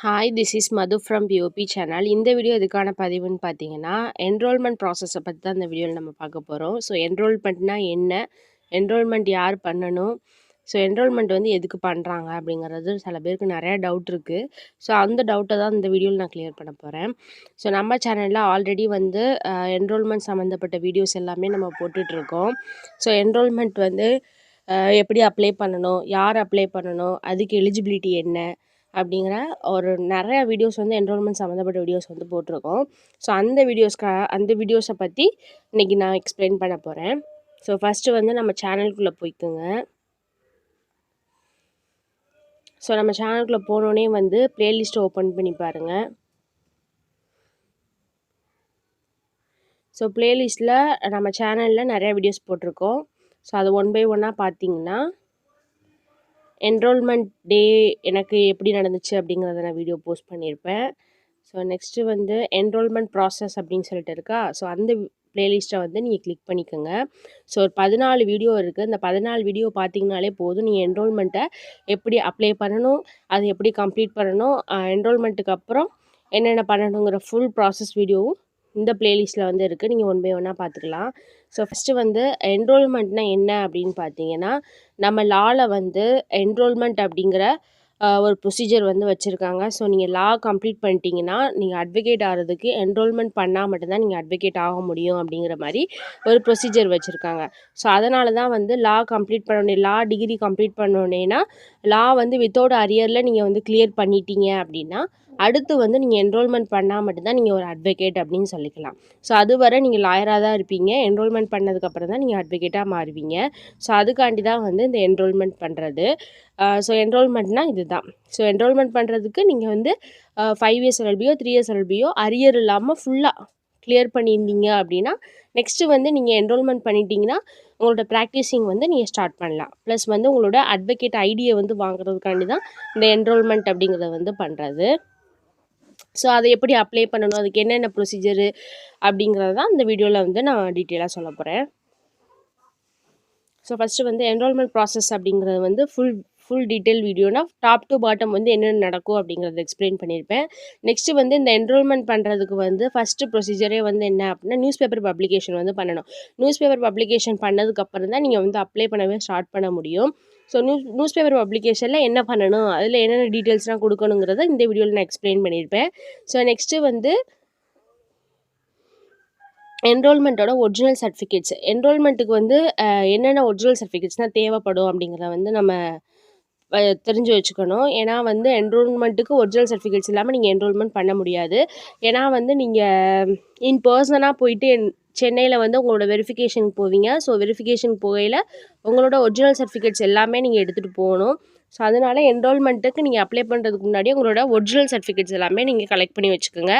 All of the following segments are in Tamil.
Hi, this is Madhu from BOP channel. இந்த வீடியோ எதுக்கான பதிவுன்னு பார்த்தீங்கன்னா, என்ரோல்மெண்ட் ப்ராசஸை பற்றி தான் இந்த வீடியோவில் நம்ம பார்க்க போகிறோம். ஸோ என்ரோல்மெண்ட்னா என்ன? என்ரோல்மெண்ட் யார் பண்ணணும்? ஸோ என்ரோல்மெண்ட் வந்து எதுக்கு பண்ணுறாங்க? அப்படிங்கிறது சில பேருக்கு நிறையா டவுட் இருக்குது. ஸோ அந்த டவுட்டை தான் இந்த வீடியோவில் நான் கிளியர் பண்ண போகிறேன். ஸோ நம்ம சேனலில் ஆல்ரெடி வந்து என்ரோல்மெண்ட் சம்மந்தப்பட்ட வீடியோஸ் எல்லாமே நம்ம போட்டுட்ருக்கோம். ஸோ என்ரோல்மெண்ட் வந்து எப்படி அப்ளை பண்ணணும்? யார் அப்ளை பண்ணணும்? அதுக்கு எலிஜிபிலிட்டி என்ன? அப்படிங்கிற ஒரு நிறையா வீடியோஸ் வந்து என்ரோல்மெண்ட் சம்மந்தப்பட்ட வீடியோஸ் வந்து போட்டிருக்கோம். ஸோ அந்த வீடியோஸை பற்றி இன்றைக்கி நான் எக்ஸ்பிளைன் பண்ண போகிறேன். ஸோ ஃபஸ்ட்டு வந்து நம்ம சேனலுக்குள்ளே போய்க்குங்க. ஸோ நம்ம சேனலுக்குள்ளே போனோடனே வந்து ப்ளேலிஸ்ட்டை ஓப்பன் பண்ணி பாருங்கள். ஸோ ப்ளேலிஸ்ட்டில் நம்ம சேனலில் நிறையா வீடியோஸ் போட்டிருக்கோம். ஸோ அது ஒன் பை ஒன்னாக பார்த்தீங்கன்னா என்ரோல்மெண்ட் டே எனக்கு எப்படி நடந்துச்சு அப்படிங்கிறத நான் வீடியோ போஸ்ட் பண்ணியிருப்பேன். ஸோ நெக்ஸ்ட்டு வந்து என்ரோல்மெண்ட் ப்ராசஸ் அப்படின்னு சொல்லிட்டு இருக்கா. ஸோ அந்த ப்ளேலிஸ்ட்டை வந்து நீங்கள் கிளிக் பண்ணிக்கோங்க. ஸோ ஒரு 14 வீடியோ இருக்குது. இந்த 14 வீடியோ பார்த்தீங்கனாலே போதும். நீங்கள் என்ரோல்மெண்ட்டை எப்படி அப்ளை பண்ணணும், அது எப்படி கம்ப்ளீட் பண்ணணும், என்ரோல்மெண்ட்டுக்கு அப்புறம் என்னென்ன பண்ணணுங்கிற ஃபுல் ப்ராசஸ் வீடியோவும் இந்த ப்ளேலிஸ்ட்டில் வந்து இருக்குது. நீங்கள் ஒன் பை ஒன்னாக பார்த்துக்கலாம். ஸோ ஃபஸ்ட்டு வந்து என்ரோல்மெண்ட்னா என்ன அப்படின்னு பார்த்தீங்கன்னா, நம்ம லாவில் வந்து என்ரோல்மெண்ட் அப்படிங்கிற ஒரு ப்ரொசீஜர் வந்து வச்சுருக்காங்க. ஸோ நீங்கள் லா கம்ப்ளீட் பண்ணிட்டீங்கன்னா, நீங்கள் அட்வொகேட் ஆகிறதுக்கு என்ரோல்மெண்ட் பண்ணால் மட்டும்தான் நீங்கள் அட்வொகேட் ஆக முடியும் அப்படிங்கிற மாதிரி ஒரு ப்ரொசீஜர் வச்சுருக்காங்க. ஸோ அதனால தான் வந்து லா கம்ப்ளீட் பண்ணோடனே லா டிகிரி கம்ப்ளீட் பண்ணோடனேனா லா வந்து வித்தவுட் அரியரில் நீங்கள் வந்து கிளியர் பண்ணிட்டீங்க அப்படின்னா, அடுத்து வந்து நீங்கள் என்ரோல்மெண்ட் பண்ணால் மட்டும்தான் நீங்கள் ஒரு அட்வொகேட் அப்படின்னு சொல்லிக்கலாம். ஸோ அதுவரை நீங்கள் லாயராக தான் இருப்பீங்க. என்ரோல்மெண்ட் பண்ணதுக்கப்புறம் தான் நீங்கள் அட்வொகேட்டாக மாறுவீங்க. ஸோ அதுக்காண்டி தான் வந்து இந்த என்ரோல்மெண்ட் பண்ணுறது. ஸோ என்ரோல்மெண்ட்னால் இது தான். ஸோ என்ரோல்மெண்ட் பண்ணுறதுக்கு நீங்கள் வந்து 5 இயர்ஸ் எல்எல்பியோ 3 இயர்ஸ் எல்எல்பியோ அரியர் இல்லாமல் ஃபுல்லாக கிளியர் பண்ணியிருந்தீங்க அப்படின்னா, நெக்ஸ்ட்டு வந்து நீங்கள் என்ரோல்மெண்ட் பண்ணிட்டீங்கன்னா உங்களோட ப்ராக்டிஸிங் வந்து நீங்கள் ஸ்டார்ட் பண்ணலாம். ப்ளஸ் வந்து உங்களோட அட்வொகேட் ஐடியை வந்து வாங்குறதுக்காண்டி தான் இந்த என்ரோல்மெண்ட் அப்படிங்கிறத வந்து பண்ணுறது. ஸோ அதை எப்படி அப்ளை பண்ணணும், அதுக்கு என்னென்ன ப்ரொசீஜரு அப்படிங்கிறது தான் இந்த வீடியோவில் வந்து நான் டீட்டெயிலாக சொல்ல போகிறேன். ஸோ ஃபஸ்ட்டு வந்து என்ரோல்மெண்ட் ப்ராசஸ் அப்படிங்கிறது வந்து ஃபுல் டீட்டெயில் வீடியோனா டாப் டு பாட்டம் வந்து என்னென்ன நடக்கும் அப்படிங்கிறத எக்ஸ்பிளைன் பண்ணியிருப்பேன். நெக்ஸ்ட்டு வந்து இந்த என்ரோல்மெண்ட் பண்ணுறதுக்கு வந்து ஃபஸ்ட்டு ப்ரொசீஜரே வந்து என்ன அப்படின்னா நியூஸ் பேப்பர் பப்ளிகேஷன் வந்து பண்ணணும். நியூஸ் பேப்பர் பப்ளிகேஷன் பண்ணதுக்கப்புறம் தான் நீங்கள் வந்து அப்ளை பண்ணவே ஸ்டார்ட் பண்ண முடியும். ஸோ நியூஸ் பேப்பர் பப்ளிகேஷனில் என்ன பண்ணணும், அதில் என்னென்ன டீட்டெயில்ஸ்லாம் கொடுக்கணுங்கிறத இந்த வீடியோவில் நான் எக்ஸ்பிளைன் பண்ணியிருப்பேன். ஸோ நெக்ஸ்ட்டு வந்து என்ரோல்மெண்ட்டோட ஒரிஜினல் சர்டிஃபிகேட்ஸ். என்ரோல்மெண்ட்டுக்கு வந்து என்னென்ன ஒரிஜினல் சர்டிஃபிகேட்ஸ்னால் தேவைப்படும் அப்படிங்கிறத வந்து நம்ம தெரிஞ்சு வச்சுக்கணும். ஏன்னா வந்து என்ரோல்மெண்ட்டுக்கு ஒரிஜினல் சர்டிஃபிகேட்ஸ் இல்லாமல் நீங்கள் என்ரோல்மெண்ட் பண்ண முடியாது. ஏன்னா வந்து நீங்கள் இன் பர்சனாக போயிட்டு சென்னையில் வந்து உங்களோட வெரிஃபிகேஷனுக்கு போவீங்க. ஸோ வெரிஃபிகேஷனுக்கு போகையில் உங்களோட ஒரிஜினல் சர்டிஃபிகேட்ஸ் எல்லாமே நீங்கள் எடுத்துகிட்டு போகணும். ஸோ அதனால் என்ரோல்மெண்ட்டுக்கு நீங்கள் அப்ளை பண்ணுறதுக்கு முன்னாடியே உங்களோட ஒரிஜினல் சர்டிஃபிகேட்ஸ் எல்லாமே நீங்கள் கலெக்ட் பண்ணி வச்சுக்கோங்க.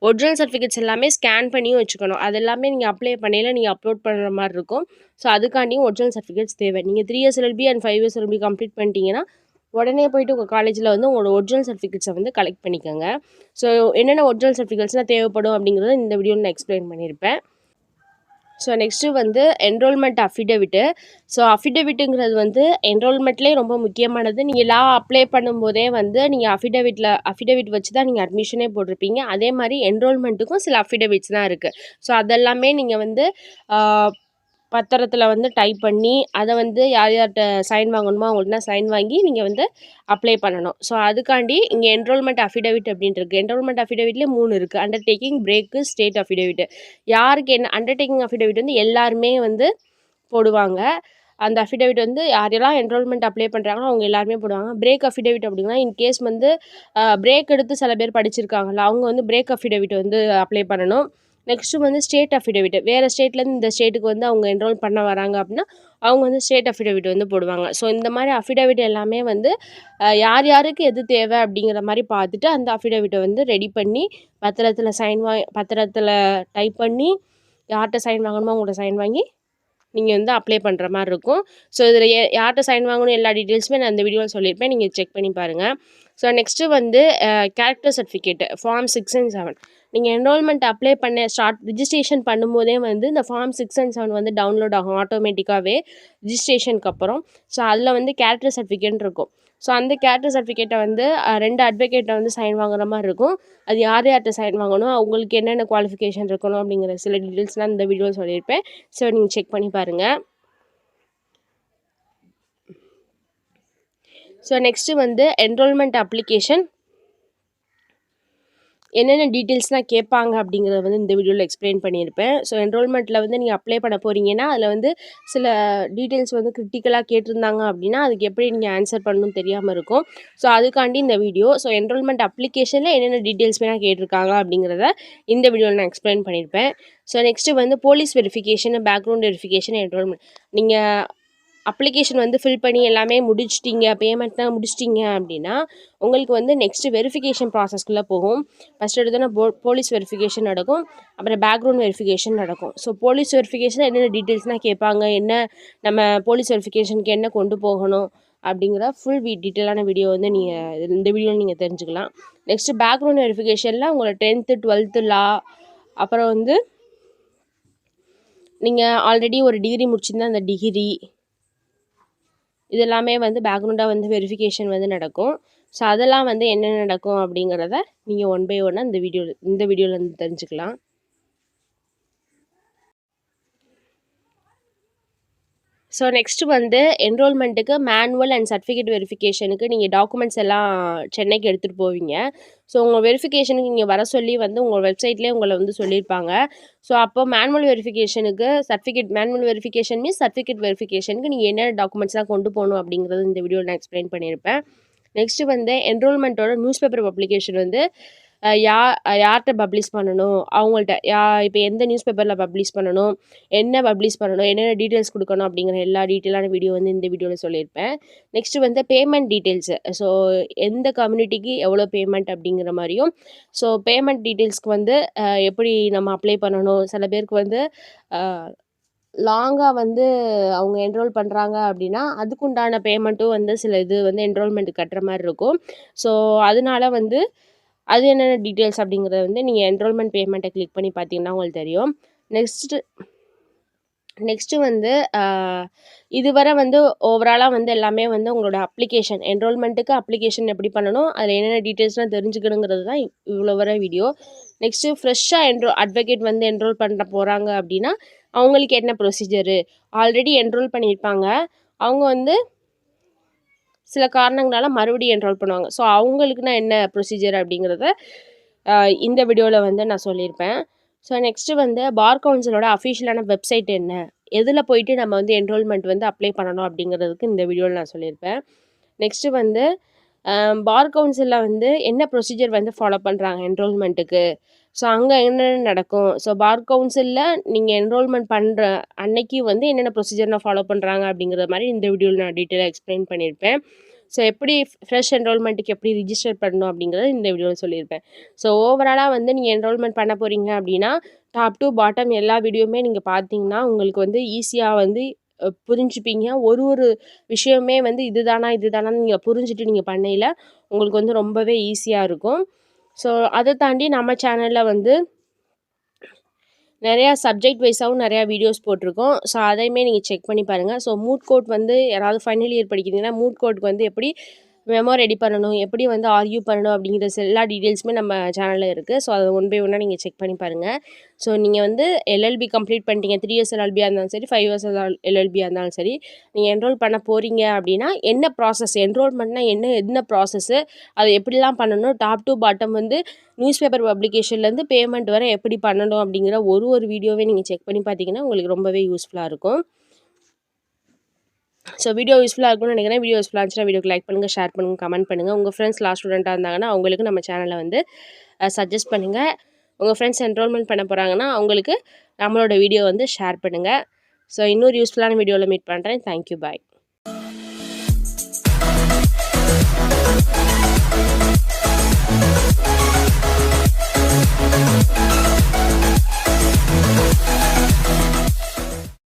ஒரிஜினல் சர்டிஃபிகேட்ஸ் எல்லாமே ஸ்கேன் பண்ணியும் வச்சுக்கணும். அது எல்லாமே நீங்கள் அப்ளை பண்ணையில் நீங்கள் அப்லோட் பண்ணுற மாதிரி இருக்கும். ஸோ அதுக்காண்டியும் ஒரிஜினல் சர்டிஃபிகேட்ஸ் தேவை. நீங்கள் 3 years LLB and 5 years LLB complete பண்ணிட்டீங்கன்னா உடனே போய்ட்டு உங்கள் காலேஜில் வந்து உங்களோட ஒரிஜினல் சர்டிஃபிகேட்ஸை வந்து கலெக்ட் பண்ணிக்கோங்க. ஸோ என்னென்ன ஒரிஜினல் சர்டிஃபிகேட்ஸ்லாம் தேவைப்படும் அப்படிங்கிறத இந்த வீடியோவில் நான் எக்ஸ்பிளைன் பண்ணியிருப்பேன். ஸோ நெக்ஸ்ட்டு வந்து என்ரோல்மெண்ட் அஃபிடவிட்டு. ஸோ அஃபிடவிட்டுங்கிறது வந்து என்ரோல்மெண்ட்லேயே ரொம்ப முக்கியமானது. நீங்கள் லா அப்ளை பண்ணும்போதே வந்து நீங்கள் அஃபிடவிட் வச்சு தான் நீங்கள் அட்மிஷனே போட்டிருப்பீங்க. அதே மாதிரி என்ரோல்மெண்ட்டுக்கும் சில அஃபிடவிட்ஸ் தான் இருக்குது. ஸோ அதெல்லாமே நீங்கள் வந்து பத்திரத்தில் வந்து டைப் பண்ணி அதை வந்து யார் யார்கிட்ட சைன் வாங்கணுமோ அவங்கள்ட்ட சைன் வாங்கி நீங்கள் வந்து அப்ளை பண்ணணும். ஸோ அதுக்காண்டி இங்கே என்ரோல்மெண்ட் அஃபிடவிட் அப்படின்ட்டு இருக்குது. என்ரோல்மெண்ட் அஃபிடவிட்லேயே 3 இருக்குது. அண்டர்டேக்கிங், பிரேக்கு, ஸ்டேட் அஃபிடவிட். யாருக்கு என்ன அண்டர்டேக்கிங் அஃபிடவிட் வந்து எல்லாருமே வந்து போடுவாங்க. அந்த அஃபிடவிட் வந்து யாரெல்லாம் என்ரோல்மெண்ட் அப்ளை பண்ணுறாங்களோ அவங்க எல்லாருமே போடுவாங்க. பிரேக் அஃபிடவிட் அப்படின்னா இன்கேஸ் வந்து பிரேக் எடுத்து சில பேர் படிச்சிருக்காங்கல்ல அவங்க வந்து பிரேக் அஃபிடவிட் வந்து அப்ளை பண்ணணும். நெக்ஸ்ட்டு வந்து ஸ்டேட் அஃபிடவிட். வேறு ஸ்டேட்லேருந்து இந்த ஸ்டேட்டுக்கு வந்து அவங்க என்ரோல் பண்ண வராங்க அப்படின்னா அவங்க வந்து ஸ்டேட் அஃபிடவிட் வந்து போடுவாங்க. ஸோ இந்த மாதிரி அஃபிடவிட் எல்லாமே வந்து யார் யாருக்கு எது தேவை அப்படிங்கிற மாதிரி பார்த்துட்டு அந்த அஃபிடவிட்டை வந்து ரெடி பண்ணி பத்திரத்தில் டைப் பண்ணி யார்கிட்ட சைன் வாங்கணுமோ அவங்கள்ட்ட சைன் வாங்கி நீங்கள் வந்து அப்ளை பண்ணுற மாதிரி இருக்கும். ஸோ இதில் யார்கிட்ட சைன் வாங்கணும் எல்லா டீட்டெயில்ஸுமே நான் இந்த வீடியோவில் சொல்லியிருப்பேன். நீங்கள் செக் பண்ணி பாருங்கள். ஸோ நெக்ஸ்ட்டு வந்து கேரக்டர் சர்டிஃபிகேட் ஃபார்ம் 6 and 7. நீங்கள் என்ரோல்மெண்ட் அப்ளை பண்ண ரிஜிஸ்ட்ரேஷன் பண்ணும்போதே வந்து இந்த ஃபார்ம் 6 and 7 வந்து டவுன்லோட் ஆகும் ஆட்டோமேட்டிக்காகவே ரிஜிஸ்ட்ரேஷனுக்கு அப்புறம். ஸோ அதில் வந்து கேரக்டர் சர்டிஃபிகேட் இருக்கும். ஸோ அந்த கேரக்டர் சர்டிஃபிகேட்டை வந்து 2 அட்வொகேட்டை வந்து சைன் வாங்குற மாதிரி இருக்கும். அது யார் யார்கிட்ட சைன் வாங்கணும், அவங்களுக்கு என்னென்ன குவாலிஃபிகேஷன் இருக்கணும் அப்படிங்கிற சில டீட்டெயில்ஸ்லாம் இந்த வீடியோவில் சொல்லியிருப்பேன். ஸோ நீங்கள் செக் பண்ணி பாருங்கள். ஸோ நெக்ஸ்ட்டு வந்து என்ரோல்மெண்ட் அப்ளிகேஷன் என்னென்ன டீட்டெயில்ஸ்லாம் கேட்பாங்க அப்படிங்கிறத வந்து இந்த வீடியோவில் எக்ஸ்பிளைன் பண்ணியிருப்பேன். ஸோ என்ரோல்மெண்ட்டில் வந்து நீங்கள் அப்ளை பண்ண போகிறீங்கன்னா அதில் வந்து சில டீட்டெயில்ஸ் வந்து கிரிட்டிக்கலாக கேட்டிருந்தாங்க அப்படின்னா அதுக்கு எப்படி நீங்கள் ஆன்சர் பண்ணணும்னு தெரியாமல் இருக்கும். ஸோ அதுக்காண்டி இந்த வீடியோ. ஸோ என்ரோல்மெண்ட் அப்ளிகேஷனில் என்னென்ன டீட்டெயில்ஸ் வேணால் கேட்டிருக்காங்க அப்படிங்கிறத இந்த வீடியோவில் நான் எக்ஸ்பிளைன் பண்ணியிருப்பேன். ஸோ நெக்ஸ்ட்டு வந்து police verification, background verification, enrolment. நீங்கள் அப்ளிகேஷன் வந்து ஃபில் பண்ணி எல்லாமே முடிச்சிட்டிங்க, பேமெண்ட்லாம் முடிச்சிட்டிங்க அப்படின்னா உங்களுக்கு வந்து நெக்ஸ்ட்டு வெரிஃபிகேஷன் ப்ராசஸ்க்குள்ளே போகும். ஃபஸ்ட் எடுத்தோன்னா போலீஸ் வெரிஃபிகேஷன் நடக்கும், அப்புறம் பேக்ரவுண்ட் வெரிஃபிகேஷன் நடக்கும். ஸோ போலீஸ் வெரிஃபிகேஷன் என்னென்ன டீட்டெயில்ஸ்லாம் கேட்பாங்க, என்ன நம்ம போலீஸ் வெரிஃபிகேஷனுக்கு என்ன கொண்டு போகணும் அப்படிங்கிற ஃபுல் டீட்டெயிலான வீடியோ வந்து நீங்கள் இந்த வீடியோவில் நீங்கள் தெரிஞ்சுக்கலாம். நெக்ஸ்ட்டு பேக்ரவுண்ட் வெரிஃபிகேஷனில் உங்களோட 10th 12th லா, அப்புறம் வந்து நீங்கள் ஆல்ரெடி ஒரு டிகிரி முடிச்சிருந்தா அந்த டிகிரி, இது எல்லாமே வந்து பேக்ரவுண்டாக வந்து வெரிஃபிகேஷன் வந்து நடக்கும். ஸோ அதெல்லாம் வந்து என்ன நடக்கும் அப்படிங்கிறத நீங்கள் ஒன் பை ஒன்னாக இந்த வீடியோவில் வந்து தெரிஞ்சுக்கலாம். ஸோ நெக்ஸ்ட்டு வந்து என்ரோல்மெண்ட்டுக்கு மேனுவல் அண்ட் சர்டிஃபிகேட் வெரிஃபிகேஷனுக்கு நீங்கள் டாக்குமெண்ட்ஸ் எல்லாம் சென்னைக்கு எடுத்துகிட்டு போவீங்க. ஸோ உங்கள் வெரிஃபிகேஷனுக்கு இங்கே வர சொல்லி வந்து உங்கள் வெப்சைட்லேயே உங்களை வந்து சொல்லியிருப்பாங்க. ஸோ அப்போ மேனுவல் வெரிஃபிகேஷனுக்கு மேனுவல் வெரிஃபிகேஷன் மீன்ஸ் சர்டிஃபிகேட் வெரிஃபிகேஷனுக்கு நீங்கள் என்னென்ன டாக்குமெண்ட்ஸ்லாம் கொண்டு போகணும் அப்படிங்கிறது இந்த வீடியோவில் நான் எக்ஸ்பிளைன் பண்ணியிருப்பேன். நெக்ஸ்ட்டு வந்து என்ரோல்மெண்ட்டோட நியூஸ் பேப்பர் பப்ளிகேஷன் வந்து யார்கிட்ட பப்ளிஷ் பண்ணணும், அவங்கள்ட்ட இப்போ எந்த நியூஸ் பேப்பரில் பப்ளிஷ் பண்ணணும், என்ன பப்ளிஷ் பண்ணணும், என்னென்ன டீட்டெயில்ஸ் கொடுக்கணும் அப்படிங்கிற எல்லா டீட்டெயிலான வீடியோ வந்து இந்த வீடியோவில் சொல்லியிருப்பேன். நெக்ஸ்ட்டு வந்து பேமெண்ட் டீட்டெயில்ஸு. ஸோ எந்த கம்யூனிட்டிக்கு எவ்வளோ பேமெண்ட் அப்படிங்கிற மாதிரியும், ஸோ பேமெண்ட் டீட்டெயில்ஸ்க்கு வந்து எப்படி நம்ம அப்ளை பண்ணணும், சில பேருக்கு வந்து லாங்காக வந்து அவங்க என்ரோல் பண்ணுறாங்க அப்படின்னா அதுக்குண்டான பேமெண்ட்டும் வந்து சில இது வந்து என்ரோல்மெண்ட் கட்டுற மாதிரி இருக்கும். ஸோ அதனால வந்து அது என்னென்ன டீட்டெயில்ஸ் அப்படிங்கிறத வந்து நீங்கள் என்ரோல்மெண்ட் பேமெண்ட்டை கிளிக் பண்ணி பார்த்தீங்கன்னா உங்களுக்கு தெரியும். நெக்ஸ்ட்டு வந்து இதுவரை வந்து ஓவராலாக வந்து எல்லாமே வந்து உங்களோட அப்ளிகேஷன் என்ரோல்மெண்ட்டுக்கு அப்ளிகேஷன் எப்படி பண்ணணும், அதில் என்னென்ன டீட்டெயில்ஸ்லாம் தெரிஞ்சுக்கணுங்கிறது தான் இவ்வளோ வர வீடியோ. நெக்ஸ்ட்டு ஃப்ரெஷ்ஷாக அட்வொகேட் வந்து என்ரோல் பண்ண போகிறாங்க அப்படின்னா அவங்களுக்கு என்ன ப்ரொசீஜரு, ஆல்ரெடி என்ரோல் பண்ணியிருப்பாங்க, அவங்க வந்து சில காரணங்களால் மறுபடியும் என்ரோல் பண்ணுவாங்க. ஸோ அவங்களுக்குனா என்ன ப்ரொசீஜர் அப்படிங்கிறத இந்த வீடியோவில் வந்து நான் சொல்லியிருப்பேன். ஸோ நெக்ஸ்ட்டு வந்து பார் கவுன்சிலோட அஃபிஷியலான வெப்சைட் என்ன, எதில் போயிட்டு நம்ம வந்து என்ரோல்மெண்ட் வந்து அப்ளை பண்ணணும் அப்படிங்கிறதுக்கு இந்த வீடியோவில் நான் சொல்லியிருப்பேன். நெக்ஸ்ட்டு வந்து பார் கவுன்சிலில் வந்து என்ன ப்ரொசீஜர் வந்து ஃபாலோ பண்ணுறாங்க என்ரோல்மெண்ட்டுக்கு, ஸோ அங்கே என்னென்ன நடக்கும், ஸோ பார் கவுன்சிலில் நீங்கள் என்ரோல்மெண்ட் பண்ணுற அன்னைக்கு வந்து என்னென்ன ப்ரொசீஜர் ஃபாலோ பண்ணுறாங்க அப்படிங்கிற மாதிரி இந்த வீடியோவில் நான் டீட்டெயிலாக எக்ஸ்பிளைன் பண்ணியிருப்பேன். ஸோ எப்படி ஃப்ரெஷ் என்ரோல்மெண்ட்டுக்கு எப்படி ரிஜிஸ்டர் பண்ணணும் அப்படிங்கிறத இந்த வீடியோவில் சொல்லியிருப்பேன். ஸோ ஓவராலாக வந்து நீங்கள் என்ரோல்மெண்ட் பண்ண போகிறீங்க அப்படின்னா டாப் டு பாட்டம் எல்லா வீடியோவுமே நீங்கள் பார்த்தீங்கன்னா உங்களுக்கு வந்து ஈஸியாக வந்து புரிஞ்சுப்பீங்க. ஒரு விஷயமே வந்து இதுதானான்னு நீங்கள் புரிஞ்சுட்டு நீங்கள் பண்ணையில் உங்களுக்கு வந்து ரொம்பவே ஈஸியாக இருக்கும். ஸோ அதை தாண்டி நம்ம சேனலில் வந்து நிறையா சப்ஜெக்ட் வைஸாகவும் நிறையா வீடியோஸ் போட்டிருக்கோம். ஸோ அதையுமே நீங்கள் செக் பண்ணி பாருங்கள். ஸோ மூட் கோட் வந்து யாராவது ஃபைனல் இயர் படிக்கிறீங்கன்னா மூட் கோட்க்கு வந்து எப்படி மெமோ ரெடி பண்ணணும், எப்படி வந்து ஆர்கியூ பண்ணணும் அப்படிங்கிற எல்லா டீட்டெயில்ஸுமே நம்ம சேனலில் இருக்குது. ஸோ அதை ஒன் பை ஒன்னாக நீங்கள் செக் பண்ணி பாருங்கள். ஸோ நீங்கள் வந்து எல்எல்பி கம்ப்ளீட் பண்ணிட்டீங்க, 3 years எல்எல்பியாக இருந்தாலும் சரி, 5 years எல்எல்பியாக இருந்தாலும் சரி, நீங்கள் என்ரோல் பண்ண போகிறீங்க அப்படின்னா என்ன ப்ராசஸ், என்ரோல்மெண்ட்னா என்ன ப்ராசஸ்ஸு, அதை எப்படிலாம் பண்ணணும், டாப் டு பாட்டம் வந்து நியூஸ் பேப்பர் பப்ளிகேஷன்லேருந்து பேமெண்ட் வரை எப்படி பண்ணணும் அப்படிங்கிற ஒரு வீடியோவே நீங்கள் செக் பண்ணி பார்த்தீங்கன்னா உங்களுக்கு ரொம்பவே யூஸ்ஃபுல்லாக இருக்கும். ஸோ வீடியோ யூஸ்ஃபுல்லாக இருக்கும்னு நினைக்கிறேன். வீடியோ யூஸ்ஃபுல்லாக இருந்துச்சுன்னா வீடியோக்கு லைக் பண்ணுங்கள், ஷேர் பண்ணுங்கள், கமெண்ட் பண்ணுங்கள். உங்கள் ஃப்ரெண்ட்ஸ் லா ஸ்டூடெண்ட்டாக இருந்தாங்கன்னா அவங்களுக்கு நம்ம சேனலை வந்து சஜஸ்ட் பண்ணுங்கள். உங்கள் ஃப்ரெண்ட்ஸ் என்ரோல்மெண்ட் பண்ண போகிறாங்கன்னா அவங்களுக்கு நம்மளோட வீடியோ வந்து ஷேர் பண்ணுங்கள். ஸோ இன்னொரு யூஸ்ஃபுல்லான வீடியோவில் மீட் பண்ணுறேன். தேங்க்யூ, பாய்.